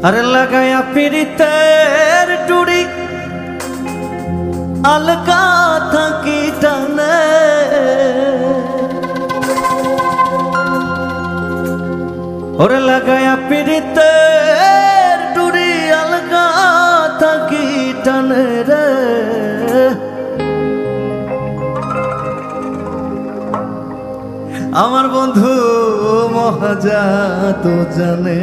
अरे लगाया पीड़ितेर टूड़ी अलगा था की टाने और लगाया पीड़ितेर टूड़ी अलगा था की टाने रे আমার বন্ধু মহাজা তো জানে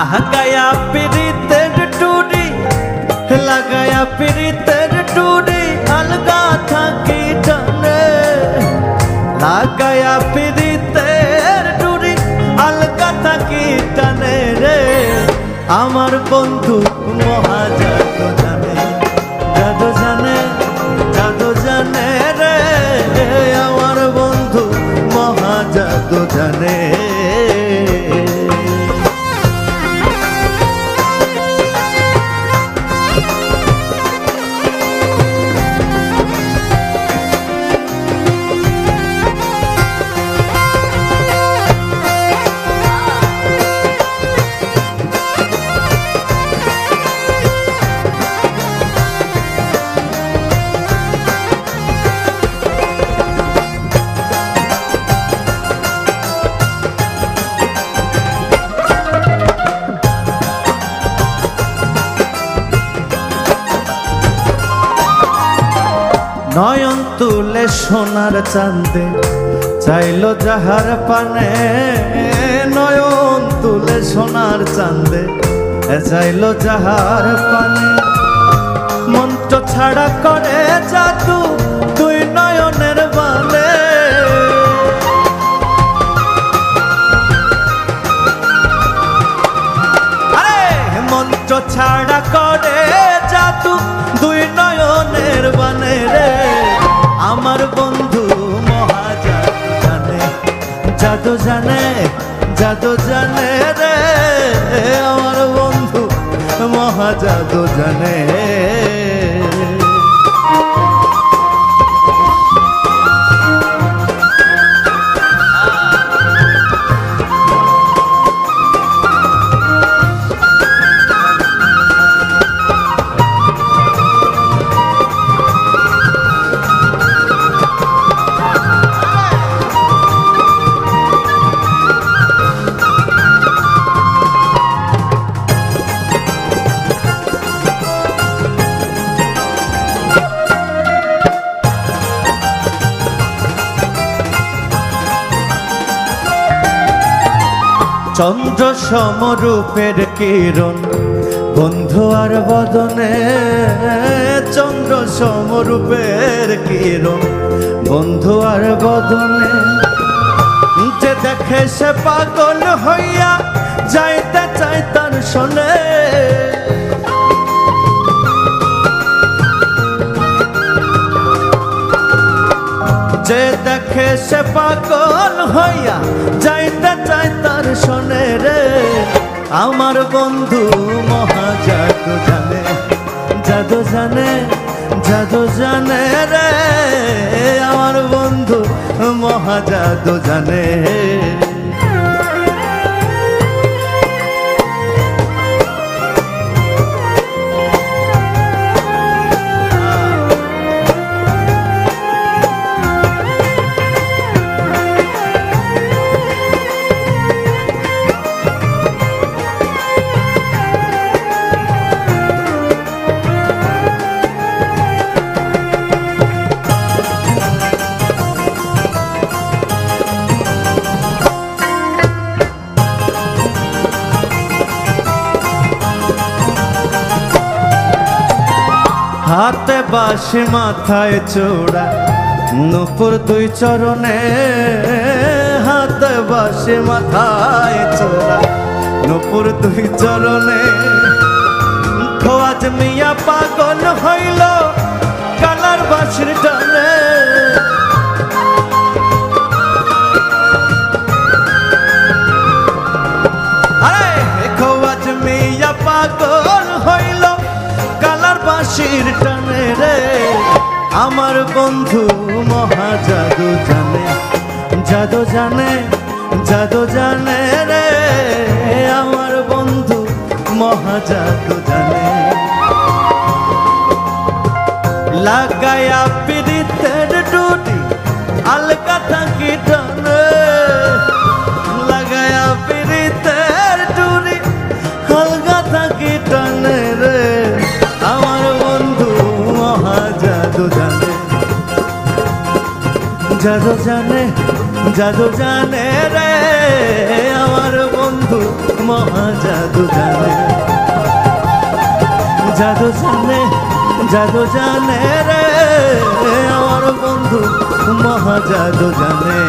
लगाया पीड़ितेर टूड़ी लगाया पीड़ितेर टूड़ी अलगा था की टाने लगाया पीड़ितेर टूड़ी अलगा था की टाने रे आमार बंधु महाजा तो जाने जादू जाने जादू जाने रे आमार बंधु महाजा तो जाने নয়ন তুলে সোনার চাঁদে চাইলো যাহার পানে নয়ন তুলে সোনার চাঁদে চাইলো যাহার পানে মন্ত্র ছাড়া করে জাদু তুই নয়নের বানে আরে মন্ত্র ছাড়া করে জাদু দুই নয়নের বানে রে আমার বন্ধু মহাজা জানে জাদু জানে জাদু জানে রে আমার বন্ধু মহাজাদু জানে চন্দ্র সমরূপের কিরণ বন্ধু আর বদনে চন্দ্র সমরূপের কিরণ বন্ধু আর বদনে যে দেখে সে পাগল হইয়া যাইতে চায় তার শোনে যে দেখে সে পাগল হইয়া যাইতে চায় তার শোনে রে আমার বন্ধু মহাজাদু জানে জাদু জানে জাদু জানে রে আমার বন্ধু মহাজাদু জানে হাতে বাঁশি মাথায় চূড়া নূপুর দুই চরণে, হাতে বাঁশি মাথায় চূড়া নূপুর দুই চরণে। খোয়াজ মিয়া পাগল হইল কালার বাঁশির টানে, আরে খোয়াজ মিয়া পাগল হইল কালার বাঁশির টানে রে। আমার বন্ধু মহা জাদু জানে, জাদু জানে, জাদু জানে রে। আমার বন্ধু মহা জাদু জানে। লাগায়া পিরিতের ডুটি আলকা থাকি টানে, লাগায়া পিরিতের ডুটি আলকা থাকি টানে রে। আমার বন্ধু মহা জাদু জানে, জাদু জানে, জাদু জানে রে। আমার বন্ধু মহা জাদু জানে, জাদু জানে, জাদু জানে রে। আমার বন্ধু মহা জাদু জানে।